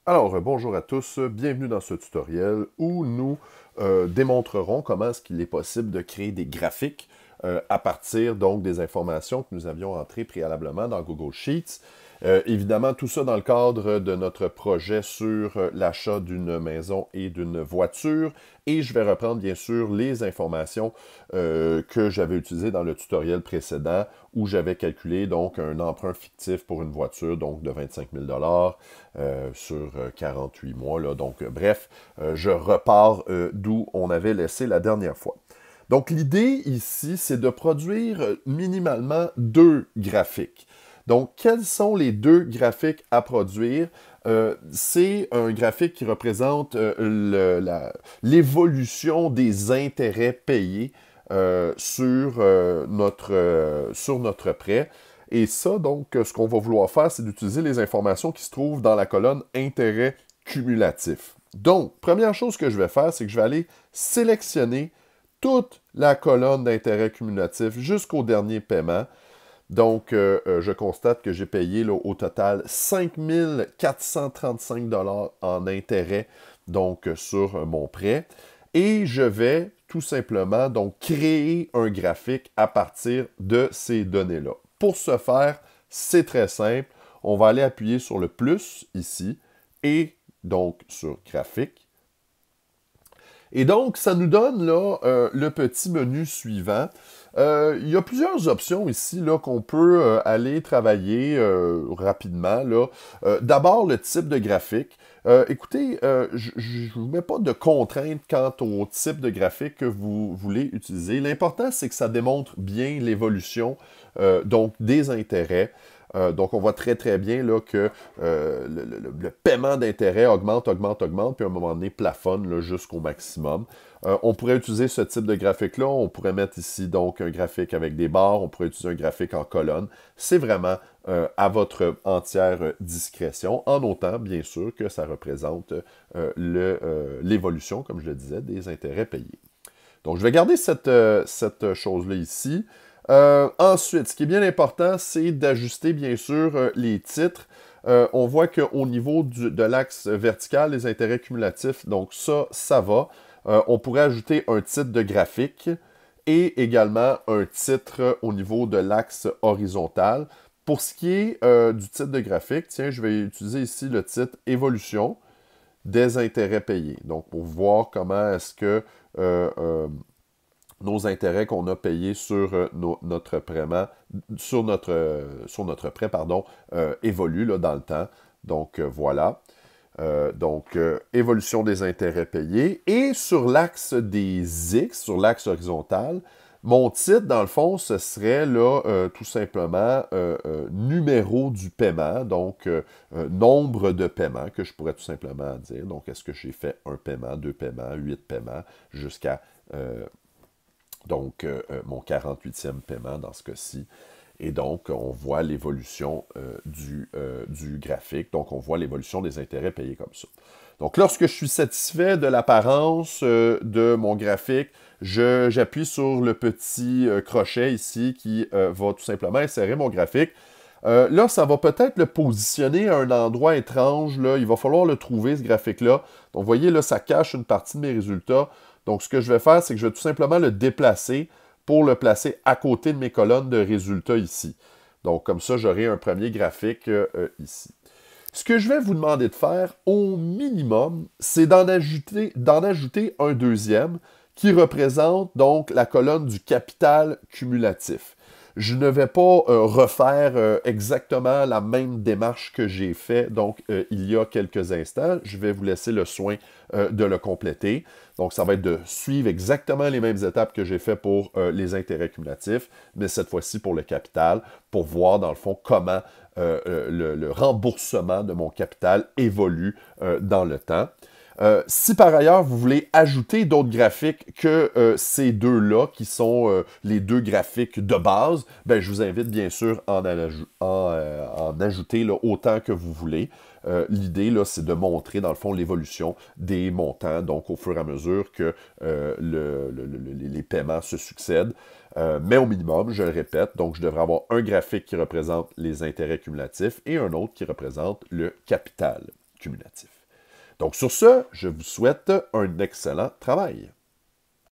Alors, bonjour à tous, bienvenue dans ce tutoriel où nous démontrerons comment est-ce qu'il est possible de créer des graphiques à partir donc des informations que nous avions entrées préalablement dans Google Sheets. Évidemment, tout ça dans le cadre de notre projet sur l'achat d'une maison et d'une voiture. Et je vais reprendre bien sûr les informations que j'avais utilisées dans le tutoriel précédent où j'avais calculé donc un emprunt fictif pour une voiture donc de 25 000 sur 48 mois. Là. Donc, bref, je repars d'où on avait laissé la dernière fois. Donc, l'idée ici, c'est de produire minimalement deux graphiques. Donc, quels sont les deux graphiques à produire? C'est un graphique qui représente l'évolution des intérêts payés sur notre prêt. Et ça, donc, ce qu'on va vouloir faire, c'est d'utiliser les informations qui se trouvent dans la colonne intérêts cumulatifs. Donc, première chose que je vais faire, c'est que je vais aller sélectionner toute la colonne d'intérêts cumulatifs jusqu'au dernier paiement. Donc, je constate que j'ai payé là, au total 5 435 $ en intérêt donc, sur mon prêt. Et je vais tout simplement donc créer un graphique à partir de ces données-là. Pour ce faire, c'est très simple. On va aller appuyer sur le plus ici et donc sur graphique. Et donc, ça nous donne là le petit menu suivant. Il y a plusieurs options ici qu'on peut aller travailler rapidement. D'abord, le type de graphique. Écoutez, je ne vous mets pas de contraintes quant au type de graphique que vous voulez utiliser. L'important, c'est que ça démontre bien l'évolution donc des intérêts. Donc, on voit très, très bien là, que le paiement d'intérêt augmente, puis à un moment donné, plafonne jusqu'au maximum. On pourrait utiliser ce type de graphique-là. On pourrait mettre ici donc un graphique avec des barres. On pourrait utiliser un graphique en colonne. C'est vraiment à votre entière discrétion, en autant, bien sûr, que ça représente l'évolution, comme je le disais, des intérêts payés. Donc, je vais garder cette chose-là ici. Ensuite, ce qui est bien important, c'est d'ajuster, bien sûr, les titres. On voit qu'au niveau de l'axe vertical, les intérêts cumulatifs, donc ça va. On pourrait ajouter un titre de graphique et également un titre au niveau de l'axe horizontal. Pour ce qui est du titre de graphique, tiens, je vais utiliser ici le titre « Évolution des intérêts payés ». Donc, pour voir comment est-ce que nos intérêts qu'on a payés sur notre prêt, évoluent là, dans le temps. Donc, voilà. Évolution des intérêts payés. Et sur l'axe des X, sur l'axe horizontal, mon titre, dans le fond, ce serait là, tout simplement numéro du paiement, donc nombre de paiements, que je pourrais tout simplement dire. Donc, est-ce que j'ai fait un paiement, deux paiements, 8 paiements, jusqu'à mon 48e paiement dans ce cas-ci. Et donc, on voit l'évolution du graphique. Donc, on voit l'évolution des intérêts payés comme ça. Donc, lorsque je suis satisfait de l'apparence de mon graphique, j'appuie sur le petit crochet ici qui va tout simplement insérer mon graphique. Là, ça va peut-être le positionner à un endroit étrange. Là. Il va falloir le trouver, ce graphique-là. Donc, vous voyez, là, ça cache une partie de mes résultats. Donc, ce que je vais faire, c'est que je vais tout simplement le déplacer pour le placer à côté de mes colonnes de résultats ici. Donc, comme ça, j'aurai un premier graphique ici. Ce que je vais vous demander de faire, au minimum, c'est d'en ajouter un deuxième qui représente donc la colonne du capital cumulatif. Je ne vais pas refaire exactement la même démarche que j'ai fait donc il y a quelques instants. Je vais vous laisser le soin de le compléter. Donc, ça va être de suivre exactement les mêmes étapes que j'ai fait pour les intérêts cumulatifs, mais cette fois-ci pour le capital, pour voir dans le fond comment le remboursement de mon capital évolue dans le temps. Si par ailleurs vous voulez ajouter d'autres graphiques que ces deux-là, qui sont les deux graphiques de base, ben, je vous invite bien sûr à en ajouter là, autant que vous voulez. L'idée, là, c'est de montrer, dans le fond, l'évolution des montants, donc au fur et à mesure que les paiements se succèdent. Mais au minimum, je le répète, donc je devrais avoir un graphique qui représente les intérêts cumulatifs et un autre qui représente le capital cumulatif. Donc sur ce, je vous souhaite un excellent travail.